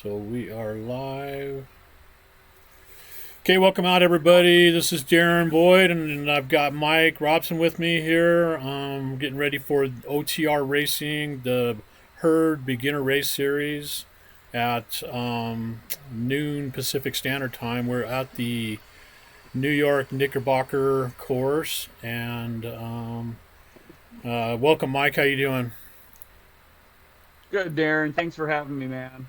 So we are live. Okay, welcome out everybody. This is Darren Boyd, and I've got Mike Robson with me here. Getting ready for OTR racing, the Herd Beginner Race Series at noon Pacific Standard Time. We're at the New York Knickerbocker course, and welcome, Mike. How you doing? Good, Darren. Thanks for having me, man.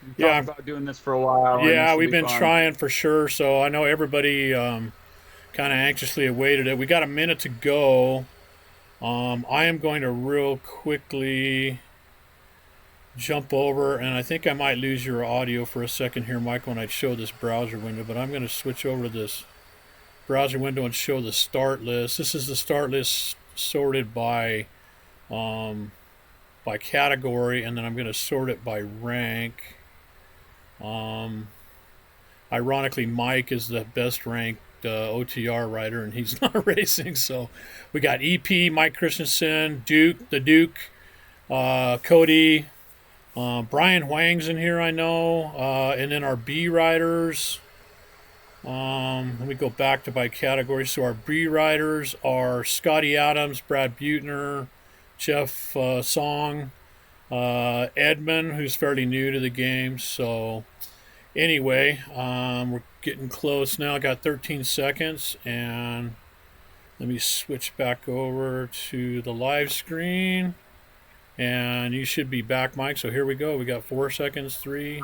We talked Yeah, about doing this for a while, and yeah, this will we've be been fun. trying for sure. So I know everybody kind of anxiously awaited it. We got a minute to go. I am going to real quickly jump over, and I think I might lose your audio for a second here, Mike, when I show this browser window. But I'm going to switch over to this browser window and show the start list. This is the start list sorted um, by category, and then I'm going to sort it by rank. Um, Ironically, Mike is the best ranked OTR rider, and he's not racing. So we got EP, Mike Christensen, the Duke, Cody, Brian Huang's in here, I know, and then our B riders. Let me go back to by category. So our B riders are Scotty Adams, Brad Butner, Jeff Song, Edmund, who's fairly new to the game. So anyway, we're getting close now. I got 13 seconds, and let me switch back over to the live screen. And you should be back, Mike. So here we go. We got 4 seconds, three,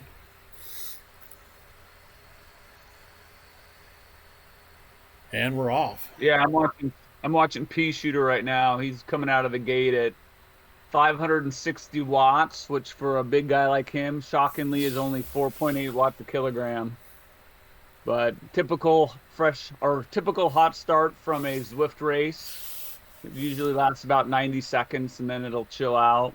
and we're off. Yeah, I'm watching Pea Shooter right now. He's coming out of the gate at 560 watts, which for a big guy like him, shockingly, is only 4.8 watts a kilogram. But typical hot start from a Zwift race. It usually lasts about 90 seconds, and then it'll chill out.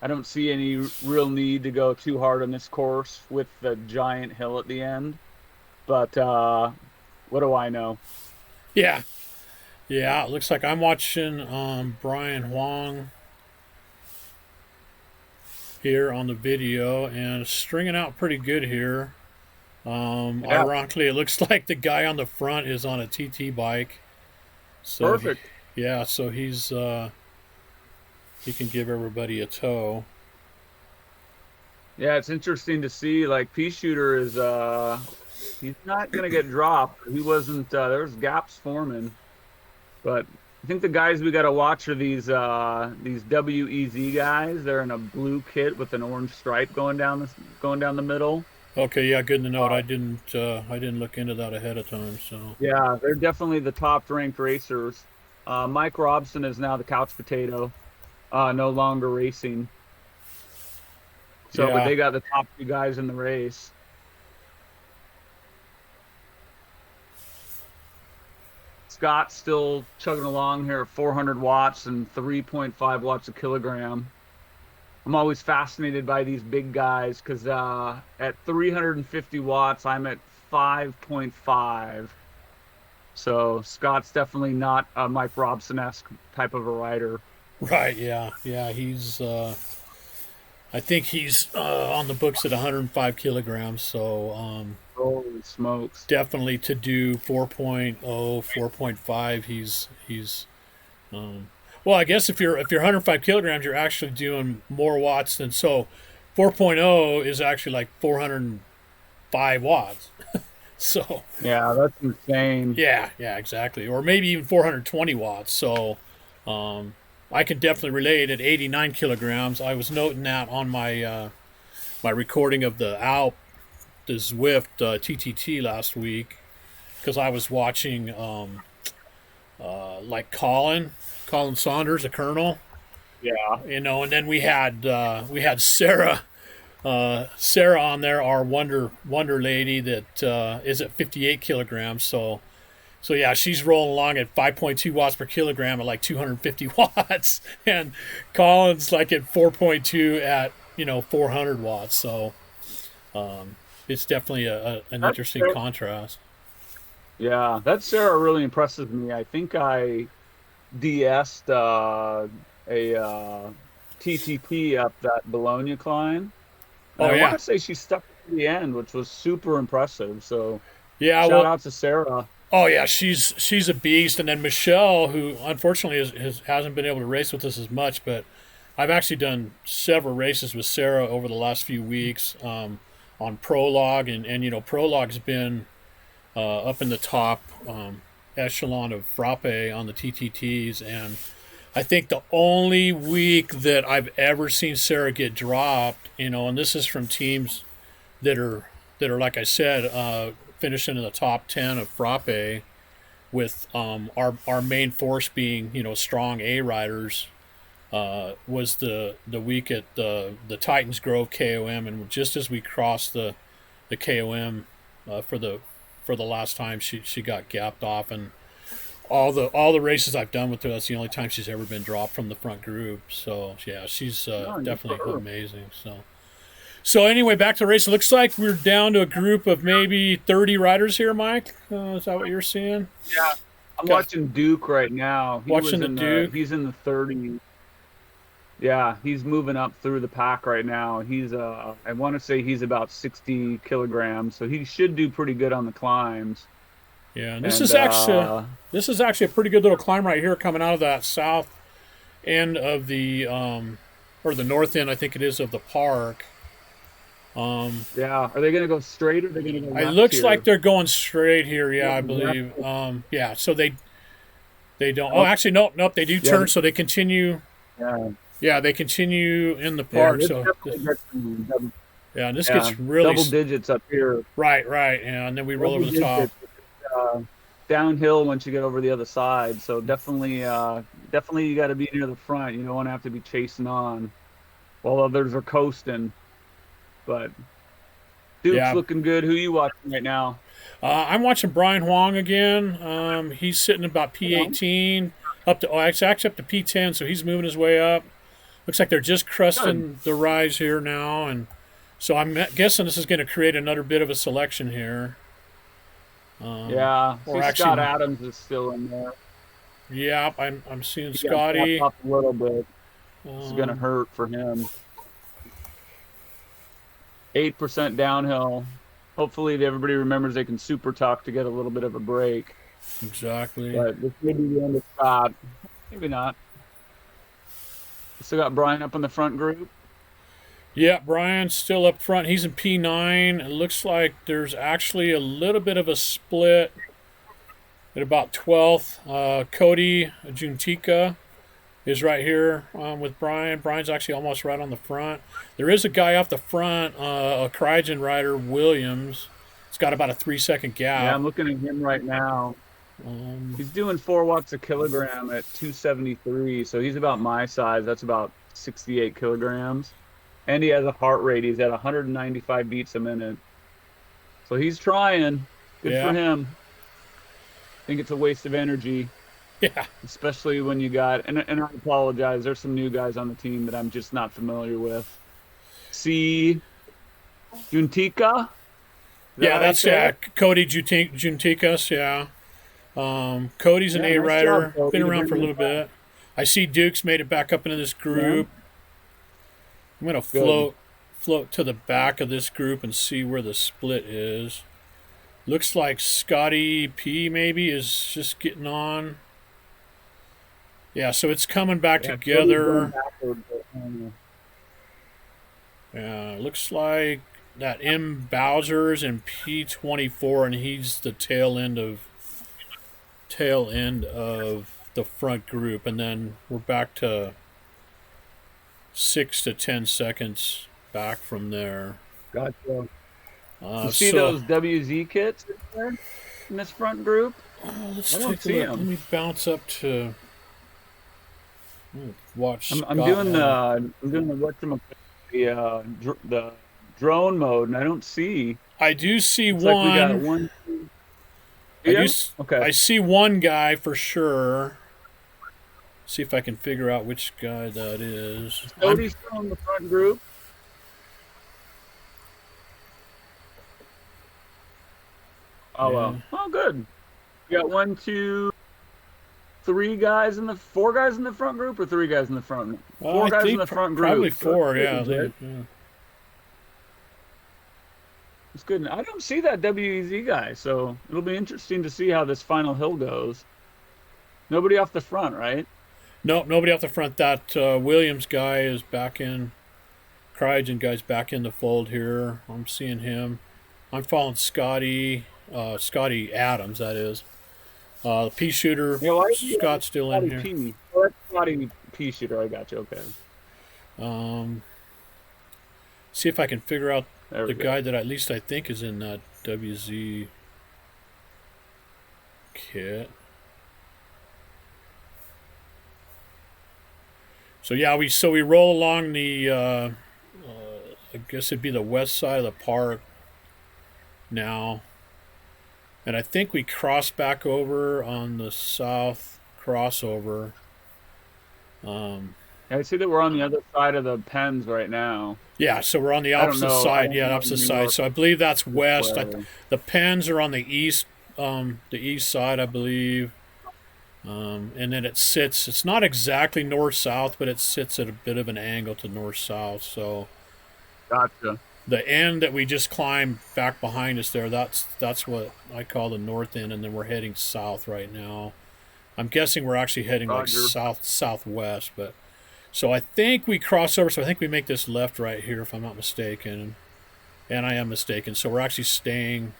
I don't see any real need to go too hard on this course with the giant hill at the end. But what do I know? Yeah, yeah. It looks like I'm watching Brian Huang here on the video, and stringing out pretty good here. Yeah, Ironically, it looks like the guy on the front is on a TT bike. So perfect. yeah, so he can give everybody a tow. Yeah, it's interesting to see. Like Pea Shooter is he's not gonna get dropped. He wasn't. There's gaps forming, but I think the guys we got to watch are these WEZ guys. They're in a blue kit with an orange stripe going down the middle. Okay, yeah, good to note. Uh, I didn't look into that ahead of time. So yeah, they're definitely the top ranked racers. Mike Robson is now the couch potato, no longer racing. So, but yeah, they got the top two guys in the race. Scott's still chugging along here at 400 watts and 3.5 watts a kilogram. I'm always fascinated by these big guys because at 350 watts, I'm at 5.5. So Scott's definitely not a Mike Robson-esque type of a rider. right, yeah, yeah. He's I think he's on the books at 105 kilograms. So Holy smokes. definitely to do 4.0, 4.5. He's um, well, I guess if you're 105 kilograms, you're actually doing more watts than so. 4.0 is actually like 405 watts. So Yeah, that's insane. yeah, yeah, exactly. Or maybe even 420 watts. So um, I can definitely relate at 89 kilograms. I was noting that on my recording of the Zwift TTT last week because I was watching like Colin Saunders, a colonel, Yeah. and then we had Sarah on there, our wonder lady that is at 58 kilograms. So yeah, she's rolling along at 5.2 watts per kilogram at like 250 watts, and Colin's like at 4.2 at 400 watts. So it's definitely an That's interesting contrast. Yeah, that Sarah really impresses me. I think I DS'd a TTP up that Bologna climb, And Oh I want yeah, to say she stuck to the end, which was super impressive. So yeah. shout Well, out to Sarah. oh yeah, she's a beast. And then Michelle, who unfortunately hasn't been able to race with us as much, but I've actually done several races with Sarah over the last few weeks on Prologue, and Prologue's been up in the top echelon of frappe on the TTTs, and I think the only week that I've ever seen Sarah get dropped, and this is from teams that are like I said, finishing in the top 10 of frappe, with our main force being strong A riders. Was the week at the Titans Grove KOM, and just as we crossed the KOM for the last time, she got gapped off, and all the races I've done with her, that's the only time she's ever been dropped from the front group. So yeah, she's Oh, good for definitely her. amazing. So anyway, back to the race. It looks like we're down to a group of maybe 30 riders here, Mike. Is that what you're seeing? Yeah. I'm Got watching Duke right now. watching the Duke. He's in the 30s. Yeah, he's moving up through the pack right now. He's I want to say he's about 60 kilograms, so he should do pretty good on the climbs. Yeah, and And this is actually a pretty good little climb right here, coming out of that south end of the or the north end, I think it is, of the park. yeah, are they gonna go straight or are they gonna go It left looks here? like they're going straight here. Yeah, I Yeah, believe. Yeah, so they don't. Oh, actually, nope. They do turn, so they continue. yeah, Yeah, they continue in the yeah. park. This So definitely gets yeah, and this yeah, gets really double digits up here. right. Yeah, and then we roll Double over the top. digits, downhill once you get over the other side. So definitely, definitely you got to be near the front. You don't want to have to be chasing on while others are coasting. But Duke's Yeah, looking good. Who you watching right now? I'm watching Brian Huang again. He's sitting about P18 up to it's actually up to P10, so he's moving his way up. Looks like they're just Good. cresting the rise here now, and so I'm guessing this is going to create another bit of a selection here. Yeah. Or See, Scott actually, Adams is still in there. yeah, I'm seeing He got tapped Scotty. up a little bit. This is gonna Um, hurt for him. 8% downhill. Hopefully, everybody remembers they can super tuck to get a little bit of a break. exactly. But this may be the end of Scott. Maybe not. Still got Brian up in the front group. Yeah, Brian's still up front. He's in P9. It looks like there's actually a little bit of a split at about 12th. Cody Juntika is right here with Brian. Brian's actually almost right on the front. There is a guy off the front, a Cryogen rider, Williams. It's got about a 3-second Yeah, gap. I'm looking at him right now. Um, He's doing 4 watts a kilogram at 273, so he's about my size. That's about 68 kilograms. And he has a heart rate. He's at 195 beats a minute. So he's trying. Good for yeah, him. I think it's a waste of energy, yeah, especially when you got, and I apologize, there's some new guys on the team that I'm just not familiar with. See Juntika? Is that yeah. how you That's say it? Cody Juntikas. Yeah. Cody's an Yeah, A nice job, rider. Cody. Been You're around for a doing little bit. I see Duke's made it back up into this yeah, group. I'm gonna good. float to the back of this group and see where the split is. Looks like Scotty P maybe is just getting on. Yeah, so it's coming back Yeah, Cody's going together. backwards. Yeah, looks like that M Bowser's in P24, and he's the tail end of the front group, and then we're back to 6 to 10 seconds back from there. Gotcha. You Uh, see so those WZ kits in there in this front group? let's I don't take a see look. Let them. me bounce up to watch I'm Scott doing the now. the drone mode, and I don't see. I do see Looks like we got one. one. I do. Yeah. Okay. I see one guy for sure. See if I can figure out which guy that is. Cody's still in the front group. Oh Yeah. well. Oh good. We got 1, 2, 3 guys in the 4 guys in the front group, or 3 guys in the front. 4 I guys in think the front probably group. So four. that's Yeah, pretty good. yeah. It's good. I don't see that WEZ guy, so it'll be interesting to see how this final hill goes. Nobody off the front, right? Nope, nobody off the front. That Williams guy is back in. Cryogen guy's back in the fold here. I'm seeing him. I'm following Scotty Adams, that is. The pea shooter, Yeah, why Scott's still in here. P? Oh, that's Scotty P shooter. I got you. Okay. See if I can figure out There the we go. guy that at least I think is in that WZ kit. So yeah, we roll along the I guess it'd be the west side of the park now, and I think we cross back over on the south crossover. I see that we're on the other side of the pens right now. Yeah, so we're on the I don't opposite know. I side. don't Yeah, know opposite New side. York So I believe that's west. way. The pens are on the east side, I believe. And then it sits. It's not exactly north south, but it sits at a bit of an angle to north south. So Gotcha. the end that we just climbed back behind us there, that's what I call the north end, and then we're heading south right now. I'm guessing we're actually heading like Roger. southwest, but so I think we cross over. So I think we make this left right here, if I'm not mistaken, and I am mistaken. So we're actually staying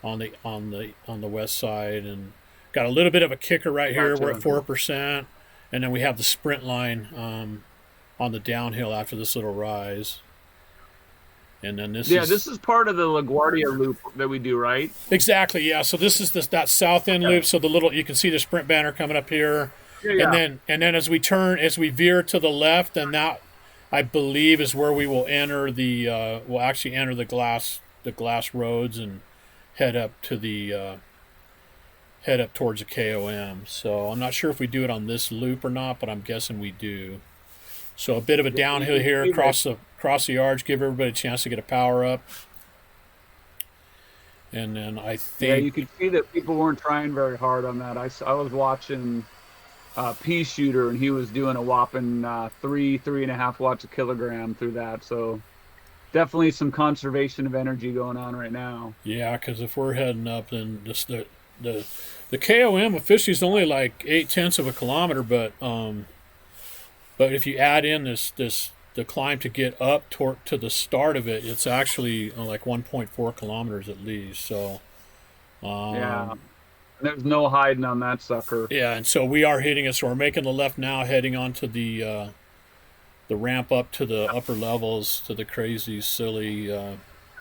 on the west side, and got a little bit of a kicker right here. Gotcha. We're at 4%, and then we have the sprint line on the downhill after this little rise. And then this is part of the LaGuardia loop that we do, right? exactly, yeah. So this is that south end loop. So the little, you can see the sprint banner coming up here, Yeah. and then as we veer to the left, and that I believe is where we will enter we'll actually enter the glass roads and head up towards the KOM. So I'm not sure if we do it on this loop or not, but I'm guessing we do. So a bit of a downhill here across the arch, give everybody a chance to get a power up. And then I think... Yeah, you could see that people weren't trying very hard on that. I was watching Pea Shooter, and he was doing a whopping 3.5 watts a kilogram through that. So definitely some conservation of energy going on right now. Yeah, because if we're heading up, then the KOM officially is only like 0.8 of a kilometer, but if you add in the climb to get up to the start of it, it's actually like 1.4 kilometers at least. So Yeah, there's no hiding on that sucker. yeah, and so we are hitting it. So we're making the left now, heading onto the ramp up to the upper levels to the crazy silly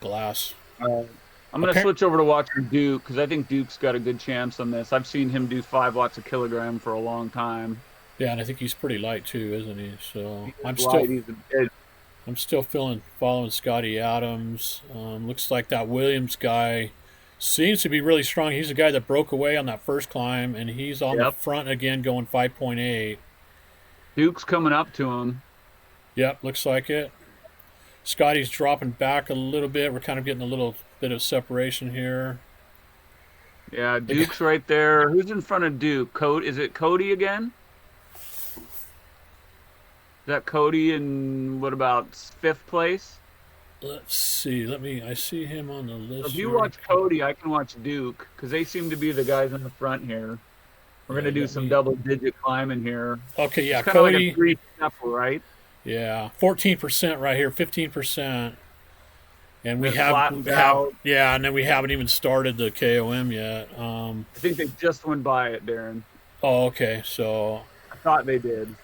glass. I'm going to switch over to watching Duke because I think Duke's got a good chance on this. I've seen him do 5 watts a kilogram for a long time. Yeah, and I think he's pretty light too, isn't he? So I'm still following Scotty Adams. Looks like that Williams guy seems to be really strong. He's the guy that broke away on that first climb, and he's on the front again, going 5.8. Duke's coming up to him. Yep, looks like it. Scotty's dropping back a little bit. We're kind of getting a little bit of separation here. Yeah, Duke's right there. Who's in front of Duke? Is it Cody again? Is that Cody in, what about 5th place? Let's see. I see him on the list. So if you here. watch Cody, I can watch Duke because they seem to be the guys in the front here. We're going to do some double-digit climbing here. Okay, yeah, it's Cody. Like a 3-step, right? Yeah, 14% right here, 15%. And we have, and then we haven't even started the KOM yet. I think they just went by it, Darren. Oh, okay. So I thought they did.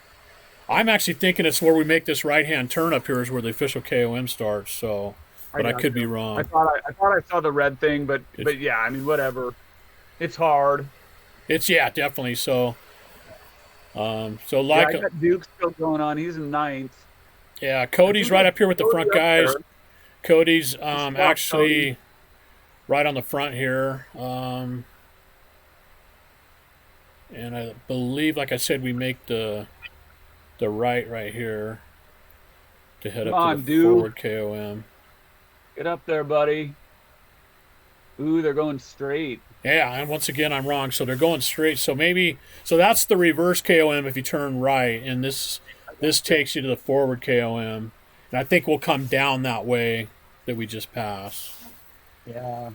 I'm actually thinking it's where we make this right-hand turn up here is where the official KOM starts. So, but I could be wrong. I thought I saw the red thing, but yeah, I mean, whatever. It's hard. Definitely. So, I got Duke still going on. He's in 9th. Yeah, Cody's right up here with the front guys. Cody's actually right on the front here. And I believe, like I said, we make the right here to head up to the forward KOM. Get up there, buddy. Ooh, they're going straight. Yeah, and once again, I'm wrong. So they're going straight. So that's the reverse KOM if you turn right, and this takes you to the forward KOM. And I think we'll come down that way that we just passed. Yeah.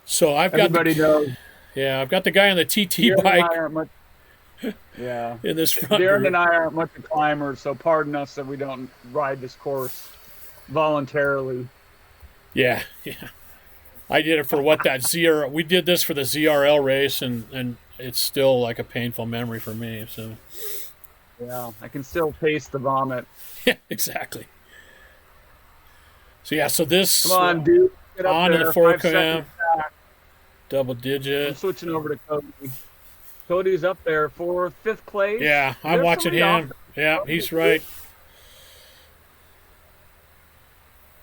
So I've got Everybody knows I've got the guy on the TT Darren and I bike aren't much. Yeah. in this front Darren group. and I aren't much of climbers, so pardon us that we don't ride this course voluntarily. Yeah, yeah. I did it for what that ZR. We did this for the ZRL race, and it's still like a painful memory for me. So Yeah, I can still taste the vomit. yeah, exactly. So yeah, so this Come on, dude. Get up on to there. the 5 4 seconds back. double I'm digit. switching over to Cody. Cody's up there for 5th place. Yeah, I'm There's watching somebody him. off. Yeah, he's right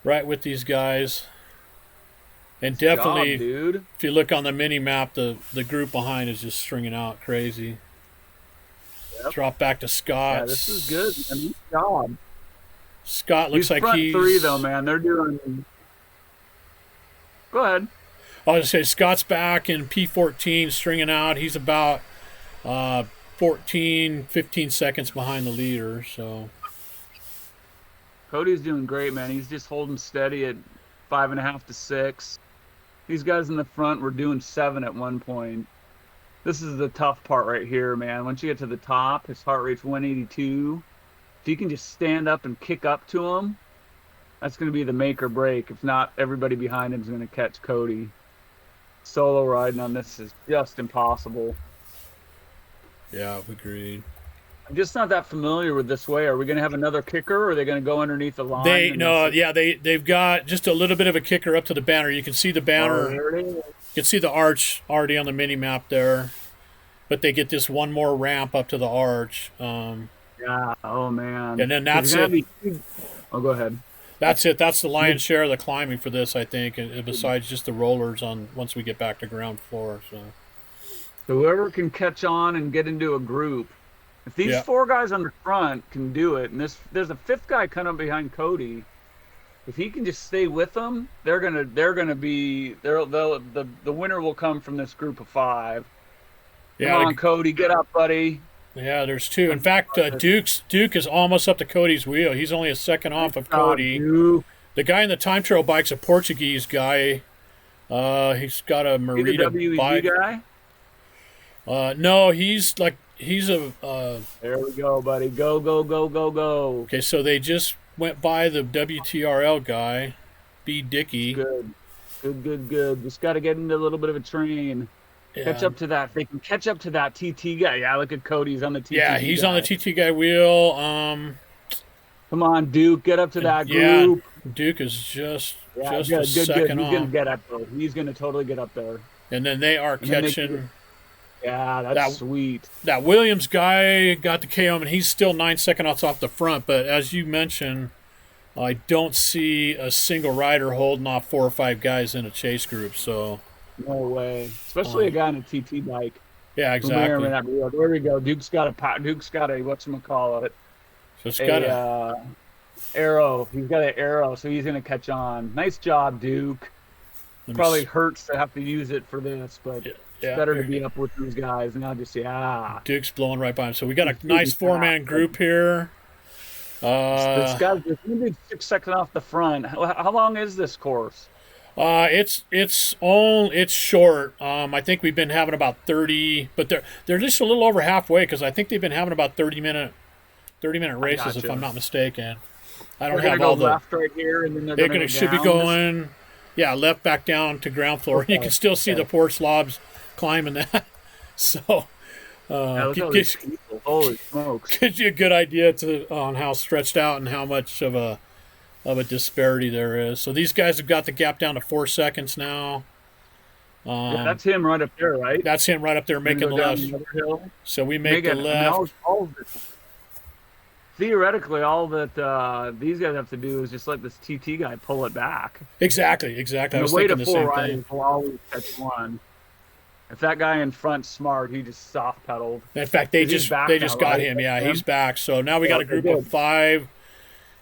with these guys. And definitely, Job, dude. if you look on the mini map, the group behind is just stringing out crazy. Yep. Drop back to Scott. Yeah, this is good, man. Nice job. Scott looks These like front he's 3, though, man. They're doing. Go ahead. I was going to say Scott's back in P14, stringing out. He's about 14, 15 seconds behind the leader. So Cody's doing great, man. He's just holding steady at 5.5 to 6. These guys in the front were doing 7 at one point. This is the tough part right here, man. Once you get to the top, his heart rate's 182. If you can just stand up and kick up to him, that's going to be the make or break. If not, everybody behind him is going to catch Cody. Solo riding on this is just impossible. yeah, agreed. I'm just not that familiar with this way. Are we going to have another kicker, or are they going to go underneath the line? They've got just a little bit of a kicker up to the banner. You can see the banner. Oh, there it is. You can see the arch already on the mini map there, but they get this one more ramp up to the arch. Yeah. Oh man. And then that's it. Oh, go ahead. That's it. That's the lion's share of the climbing for this, I think. And besides just the rollers on once we get back to ground floor. So Whoever can catch on and get into a group. If these 4 guys on the front can do it, and there's a 5th guy coming up behind Cody. If he can just stay with them, the winner will come from this group of 5. Come on, Cody, get up, buddy. Yeah, there's 2. In fact, Duke is almost up to Cody's wheel. He's only a second off of Cody. Duke. The guy in the time trial bike's a Portuguese guy. He's got a Merida bike. Guy? No, he's a. There we go, buddy. Go, go, go, go, go. Okay, so they just went by the WTRL guy, B. Dickey. Good. Just got to get into a little bit of a train. Yeah. Catch up to that. They can catch up to that TT guy. Yeah, look at Cody's on the TT. Yeah, he's on the TT guy wheel. Come on, Duke, get up to that group. Duke is just good. a He's second off. He's gonna get up there. He's gonna totally get up there. And then they are catching. Yeah, that's sweet. That Williams guy got the KO, and he's still 9 seconds off the front. But as you mentioned, I don't see a single rider holding off 4 or 5 guys in a chase group. So no way, especially a guy on a TT bike. Yeah, exactly. There we go. Duke's got a whatchamacallit. So it's got a arrow. He's got an arrow, so he's gonna catch on. Nice job, Duke. Probably hurts to have to use it for this, but it's better to be up with these guys. And I'll just Duke's blowing right by him. So we got a nice 4-man group here. This guy's just 6 seconds off the front. How long is this course? It's short. I think we've been having about 30, but they're just a little over halfway because I think they've been having about 30-minute races if I'm not mistaken. I don't have all the left right here, and then they're going to should be going. Yeah, left back down to ground floor. Okay. You can still see the poor slobs climbing that. So, holy smokes! Gives you a good idea on how stretched out and how much of a disparity there is. So these guys have got the gap down to 4 seconds now. That's him right up there, right? That's him right up there making the left. So we make the left. Theoretically, all that these guys have to do is just let this TT guy pull it back. Exactly. And I was thinking the same thing. Will always catch one. If that guy in front's smart, he just soft pedaled. In fact, they just got him. Yeah, he's back. So now we got a group of 5,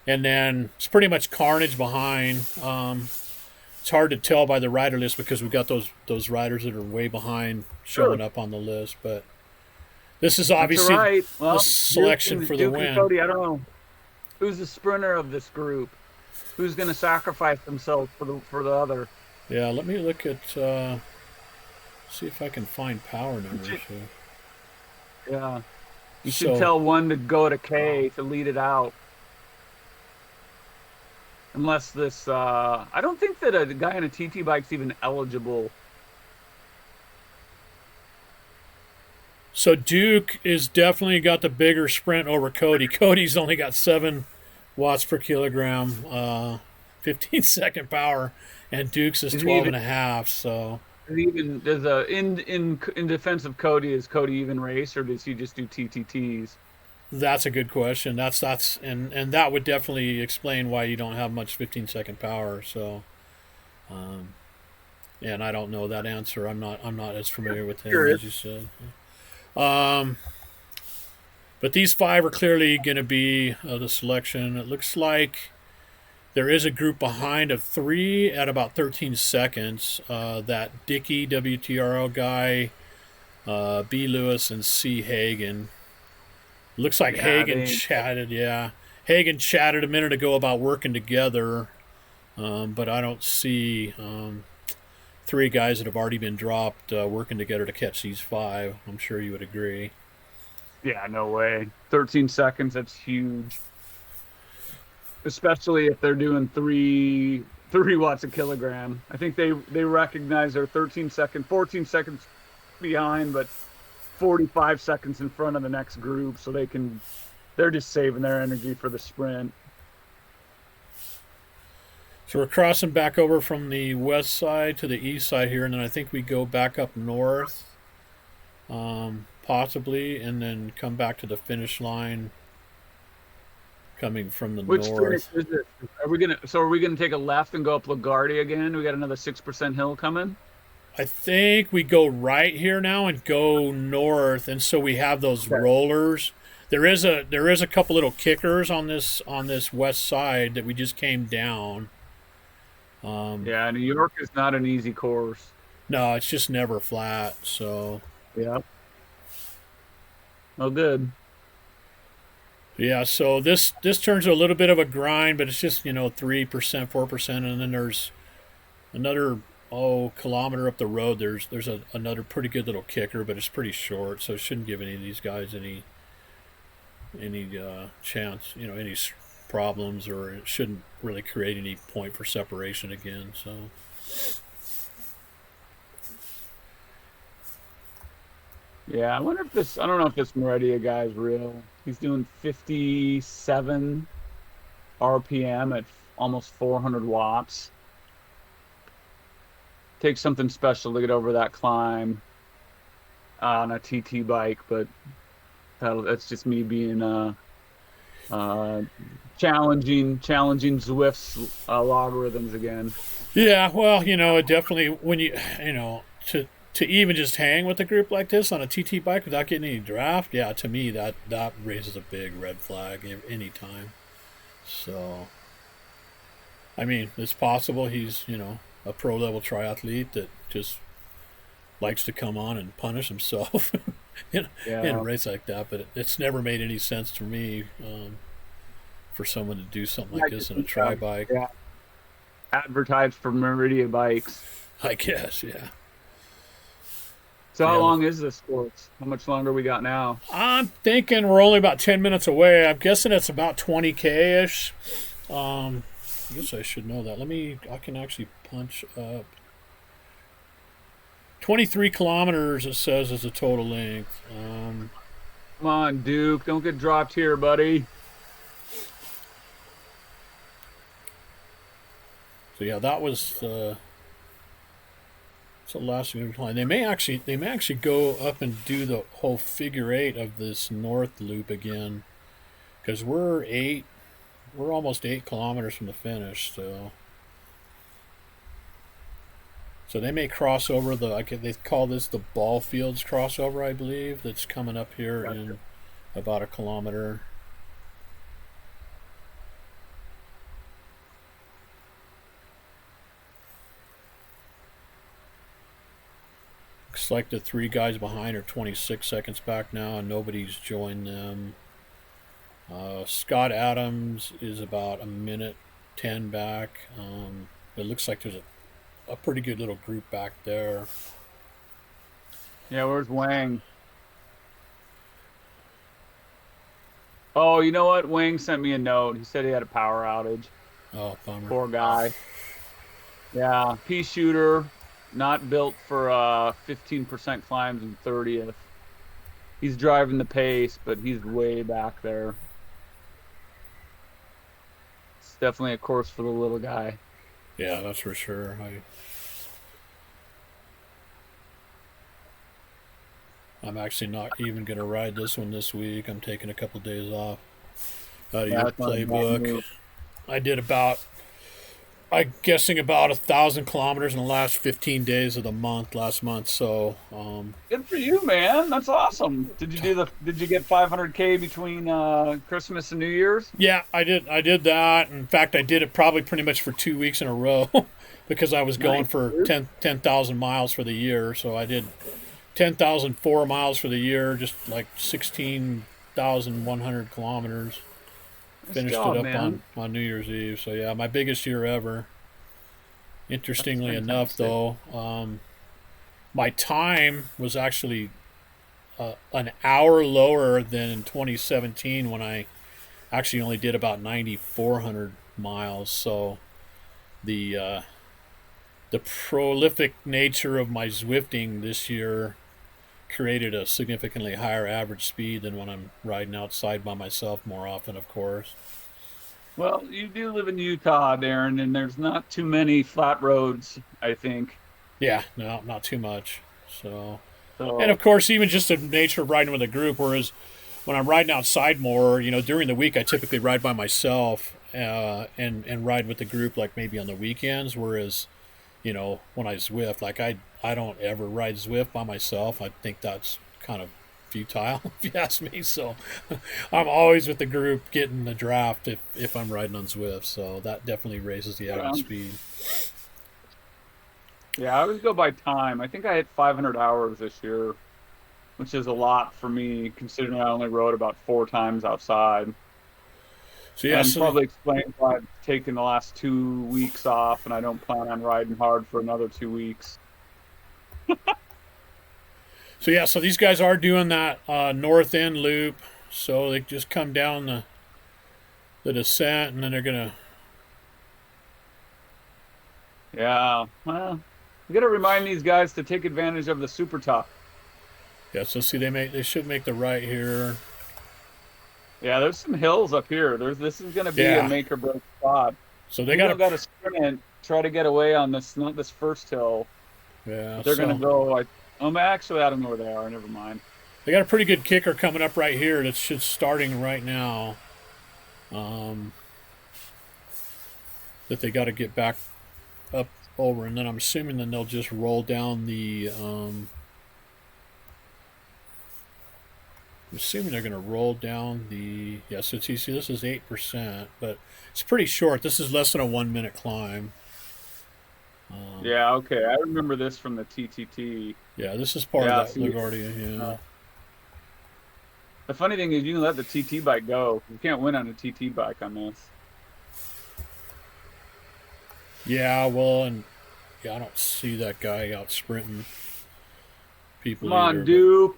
and then it's pretty much carnage behind. It's hard to tell by the rider list because we've got those riders that are way behind showing up on the list, but. This is obviously the selection for the win. Cody, I don't know. Who's the sprinter of this group? Who's going to sacrifice themselves for the other? Yeah, let me look at, see if I can find power numbers here. Yeah. You should So, tell one to go to K to lead it out. Unless this, I don't think that a guy on a TT bike's even eligible. so Duke is definitely got the bigger sprint over Cody. Cody's only got 7 watts per kilogram, 15-second power, and Duke's is Is he 12 even? and a half. So Is he even? Does in defense of Cody, is Cody even race or does he just do TTTs? that's a good question. And that would definitely explain why you don't have much 15-second power. So, um, and I don't know that answer. I'm not as familiar with him Sure. as you said. Um, but these 5 are clearly going to be the selection. It looks like there is a group behind of 3 at about 13 seconds. That Dickey WTRL guy, B. Lewis, and C. Hagen. Looks like Yeah, Hagen they. chatted. Yeah, Hagen chatted a minute ago about working together, but I don't see 3 guys that have already been dropped working together to catch these 5. I'm sure you would agree. Yeah, no way. 13 seconds. That's huge, especially if they're doing three watts a kilogram. I think they recognize they're 14 seconds behind, but 45 seconds in front of the next group, so they're just saving their energy for the sprint. So we're crossing back over from the west side to the east side here, and then I think we go back up north, possibly, and then come back to the finish line coming from the Which finish north. is it? Are we gonna take a left and go up LaGuardia again? We got another 6% hill coming. I think we go right here now and go north, and so we have those Okay. rollers. There is a couple little kickers on this west side that we just came down. Um, Yeah, New York is not an easy course. no, it's just never flat. So Yeah. Oh, good. yeah, so this turns to a little bit of a grind, but it's just 3%, 4%, and then there's another kilometer up the road. There's another pretty good little kicker, but it's pretty short, so it shouldn't give any of these guys any chance, any problems, or it shouldn't really create any point for separation again. So Yeah, I don't know if this Meridia guy's real. He's doing 57 RPM at almost 400 watts. Takes something special to get over that climb on a TT bike, but that's just me being uh, challenging Zwift's logarithms again. yeah, well, it definitely when to even just hang with a group like this on a TT bike without getting any draft, yeah, to me that raises a big red flag any time. So, I mean, it's possible he's a pro level triathlete that just likes to come on and punish himself in a Yeah, race like that. But it's never made any sense to me for someone to do something I like this just in a tri bike. yeah, advertised for Meridia bikes. I guess, yeah. So how Yeah, long is this course? How much longer we got now? I'm thinking we're only about 10 minutes away. I'm guessing it's about 20K ish. I guess I should know that. I can actually punch up. 23 kilometers, it says, is the total length. Come on, Duke, don't get dropped here, buddy. So yeah, that was it's the last line. They may actually go up and do the whole figure 8 of this north loop again, because we're almost 8 kilometers from the finish. So they may cross over they call this the ball fields crossover, I believe, that's coming up here Gotcha. in about a kilometer. Looks like the 3 guys behind are 26 seconds back now, and nobody's joined them. Scott Adams is about a minute 10 back. It looks like there's a pretty good little group back there. Yeah, where's Wang? Oh, you know what? Wang sent me a note. He said he had a power outage. Oh, bummer. Poor guy. Yeah, pea shooter, not built for 15% climbs and 30th. He's driving the pace, but he's way back there. It's definitely a course for the little guy. Yeah, that's for sure. I'm actually not even going to ride this one this week. I'm taking a couple days off out of Yeah, your that's not a bad playbook. move. I did I'm guessing about 1,000 kilometers in the last 15 days of the month last month. So, Good for you, man. That's awesome. Did you get 500K between Christmas and New Year's? yeah, I did that. In fact, I did it probably pretty much for 2 weeks in a row because I was going Nice, for dude. 10,000 miles for the year. So I did 10,004 miles for the year, just like 16,100 kilometers. Nice Finished job, it up man. on New Year's Eve. So yeah, my biggest year ever. That's Interestingly enough, fantastic. though, my time was actually an hour lower than in 2017 when I actually only did about 9,400 miles. So the uh, the prolific nature of my Zwifting this year created a significantly higher average speed than when I'm riding outside by myself more often, of course. Well, you do live in Utah, Darren, and there's not too many flat roads, I think. Yeah, no, not too much. So, and of So, course, even just the nature of riding with a group. Whereas when I'm riding outside more, during the week I typically ride by myself and ride with the group, like maybe on the weekends. Whereas, when I Zwift, like I don't ever ride Zwift by myself. I think that's kind of futile, if you ask me. So I'm always with the group getting the draft if I'm riding on Zwift. So that definitely raises the average um, speed. yeah, I always go by time. I think I hit 500 hours this year, which is a lot for me, considering I only rode about 4 times outside. So yeah, And so probably explains why I've taken the last 2 weeks off, and I don't plan on riding hard for another 2 weeks. So these guys are doing that north end loop. So they just come down the descent, and then they're gonna. Yeah, well, you got to remind these guys to take advantage of the super tough. Yeah, so see, they should make the right here. Yeah, there's some hills up here. This is going to be a Yeah, make or break spot. so they People got have a. got to sprint, try to get away on this, not this first hill, Yeah, but they're going to so go like, actually, I don't know where they are. Never mind. they got a pretty good kicker coming up right here. That's just starting right now. Um, that they got to get back up over, and then I'm assuming then they'll just roll down the. I'm assuming they're going to roll down the. Yeah, so you see, this is 8%, but it's pretty short. This is less than a 1 minute climb. Yeah, okay. I remember this from the TTT. Yeah, this is part of Yeah, that see, LaGuardia. uh, Yeah. the funny thing is you can let the TT bike go. You can't win on a TT bike on this. Yeah, well, and yeah, I don't see that guy out sprinting Come people on, either, but Duke.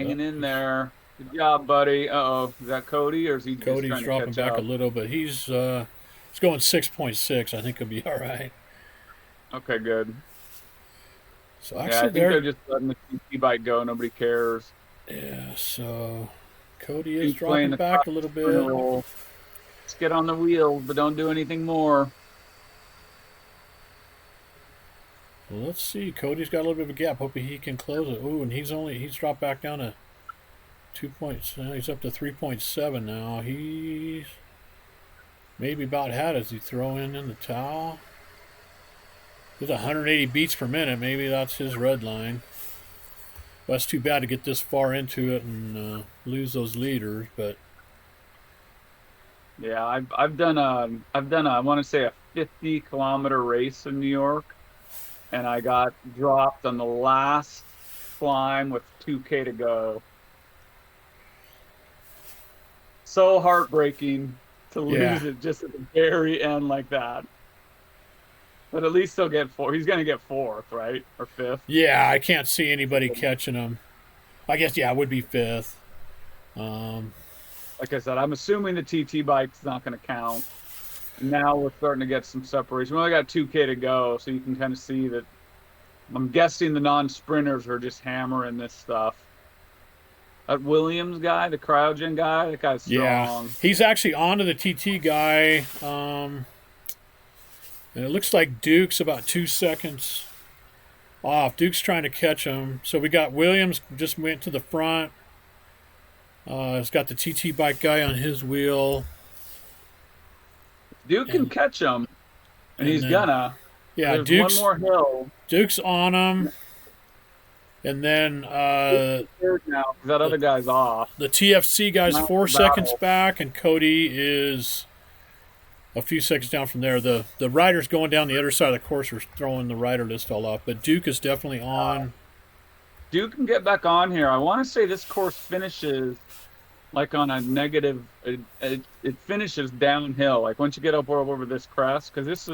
oh, Hanging in there. Good job, buddy. Uh-oh. Is that Cody or is he just Cody's trying to dropping catch back a up? little, but he's going 6.6. I think he'll be all right. Okay, good. So Yeah, I actually, think they're there, just letting the TT bike go. Nobody cares. yeah. So Cody is Duke's playing dropping the back a little corner bit. roll. Let's get on the wheels, but don't do anything more. Well, let's see. Cody's got a little bit of a gap. Hoping he can close it. Ooh, and he's dropped back down to 2 points. Now he's up to 3.7 now. He's maybe about had it. Does he throw in the towel? There's 180 beats per minute. Maybe that's his red line. Well, that's too bad to get this far into it and lose those leaders. But Yeah, I've done a I want to say a 50-kilometer race in New York, and I got dropped on the last climb with 2K to go. So heartbreaking to yeah, lose it just at the very end like that. But at least he'll get four. He's going to get fourth, right? Or fifth. Yeah, I can't see anybody catching him. I guess, yeah, it would be fifth. Like I said, I'm assuming the TT bike's not going to count. Now we're starting to get some separation. We only got 2K to go, so you can kind of see that. I'm guessing the non-sprinters are just hammering this stuff. That Williams guy, the cryogen guy, that guy's strong. Yeah, he's actually onto the TT guy. And it looks like Duke's about 2 seconds off. Duke's trying to catch him. So we got Williams just went to the front. He's got the TT bike guy on his wheel. Duke can catch him, and he's gonna. Yeah, There's Duke's, one more hill. Duke's on him. And then Now, that other guy's off. the TFC guy's Not 4 the seconds battle. back, and Cody is a few seconds down from there. The riders going down the other side of the course are throwing the rider list all off, but Duke is definitely on. Duke can get back on here. I want to say this course finishes like on a negative. It finishes downhill. Like once you get up over this crest, because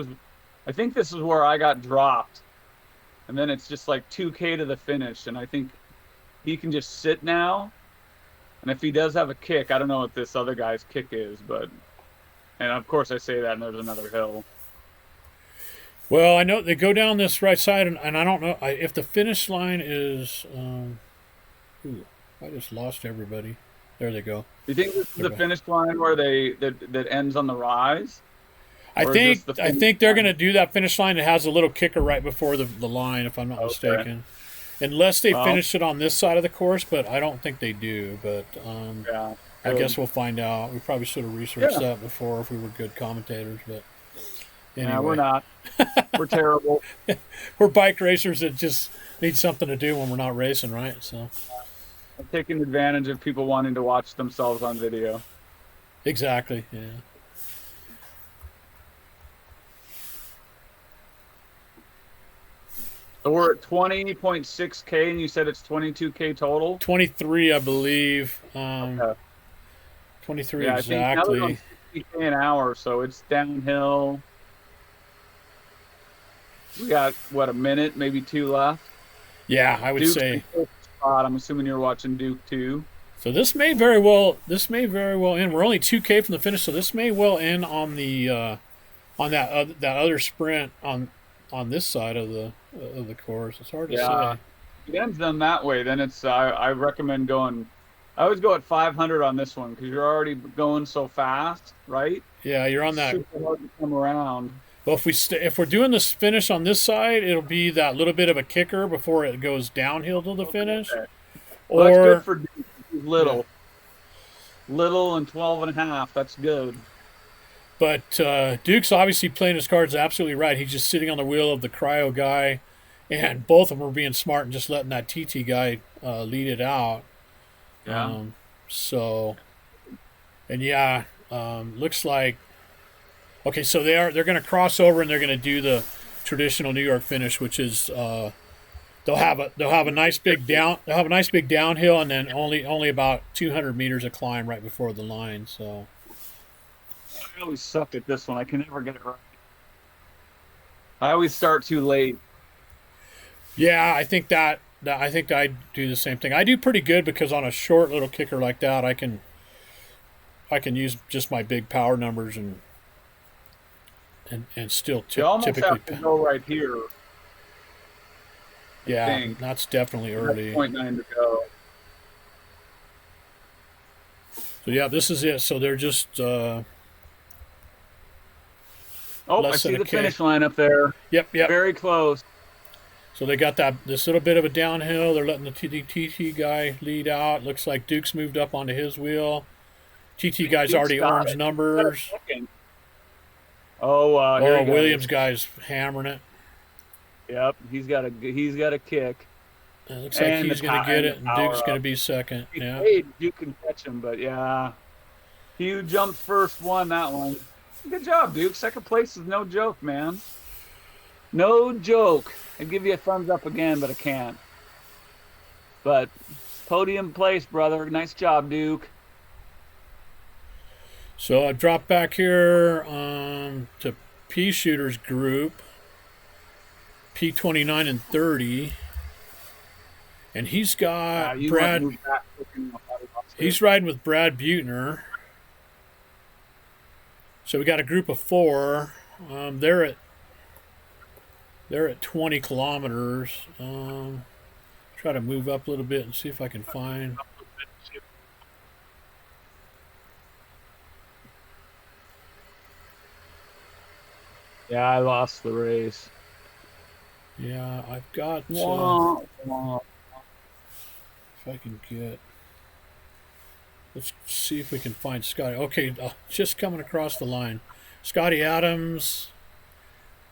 I think this is where I got dropped. And then it's just like 2K to the finish. And I think he can just sit now. And if he does have a kick, I don't know what this other guy's kick is, but. And of course I say that, and there's another hill. Well, I know they go down this right side, and I don't know if the finish line is. Ooh, I just lost everybody. There they go. Do you think this is the finish line where that ends on the rise? I think they're going to do that finish line. It has a little kicker right before the line, if I'm not mistaken. Unless they finish it on this side of the course, but I don't think they do. But yeah, I guess we'll find out. We probably should have researched that before if we were good commentators. But anyway. Yeah, we're not. We're terrible. We're bike racers that just need something to do when we're not racing, right? So I'm taking advantage of people wanting to watch themselves on video. Exactly, yeah. So we're at 20.6K, and you said it's 22K total? 23, I believe. Okay. 23 Yeah, exactly. I think now they're on 60K an hour, so it's downhill. We got, what, a minute, maybe two left? Yeah, I would Duke's say. in first spot. I'm assuming you're watching Duke, too. So this may very well end. We're only 2K from the finish, so this may well end on the on that other sprint on this side of the course. It's hard to say. If it ends them that way, then it's I recommend going. I always go at 500 on this one because you're already going so fast, right? Yeah, you're on that. Super hard to come around. Well, if we're doing this finish on this side, it'll be that little bit of a kicker before it goes downhill to the finish. Okay. Well, that's good for Duke. Little and 12 and a half. That's good. But Duke's obviously playing his cards absolutely right. He's just sitting on the wheel of the cryo guy, and both of them are being smart and just letting that TT guy lead it out. Yeah. Looks like okay. So they're going to cross over and they're going to do the traditional New York finish, which is they'll have a nice big downhill and then only about 200 meters of climb right before the line. So. I always suck at this one. I can never get it right. I always start too late. Yeah, I think I do the same thing. I do pretty good because on a short little kicker like that, I can use just my big power numbers and still You almost typically have to go right here. Yeah, that's definitely early. 0.9 to go. So yeah, this is it. So they're just. I see the finish line up there. Yep. Very close. So they got this little bit of a downhill. They're letting the TT guy lead out. Looks like Duke's moved up onto his wheel. TT guy's already orange numbers. Williams guy's hammering it. Yep, he's got a kick. It looks like he's going to get it, and Duke's going to be second. Yeah. Duke can catch him, but yeah, Hugh jumped first, won that one. Good job, Duke. Second place is no joke, man. No joke. I'd give you a thumbs up again, but I can't. But podium place, brother. Nice job, Duke. So I dropped back here to P Shooter's group. P29 and 30. And he's got You want to Brad. move back quick enough, I lost it. He's riding with Brad Buettner. So we got a group of 4. They're at 20 kilometers. Try to move up a little bit and see if I can find. Yeah, I lost the race. Yeah, I've got. Wah, wah. If I can get. Let's see if we can find Scotty. Okay, just coming across the line. Scotty Adams.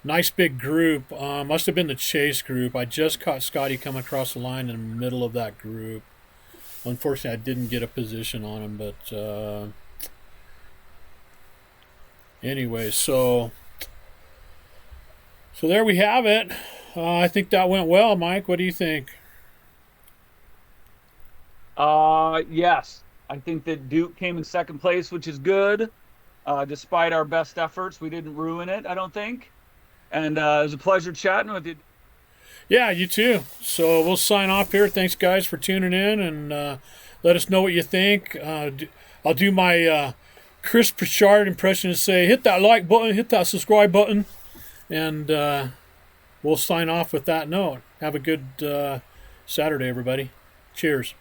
Nice big group. Must have been the chase group. I just caught Scotty coming across the line in the middle of that group. Unfortunately, I didn't get a position on him, but anyway, so there we have it. I think that went well, Mike. What do you think? Yes. I think that Duke came in second place, which is good. Despite our best efforts, we didn't ruin it, I don't think. And it was a pleasure chatting with you. Yeah, you too. So we'll sign off here. Thanks, guys, for tuning in, and let us know what you think. I'll do my Chris Pritchard impression and say, hit that like button, hit that subscribe button, and we'll sign off with that note. Have a good Saturday, everybody. Cheers.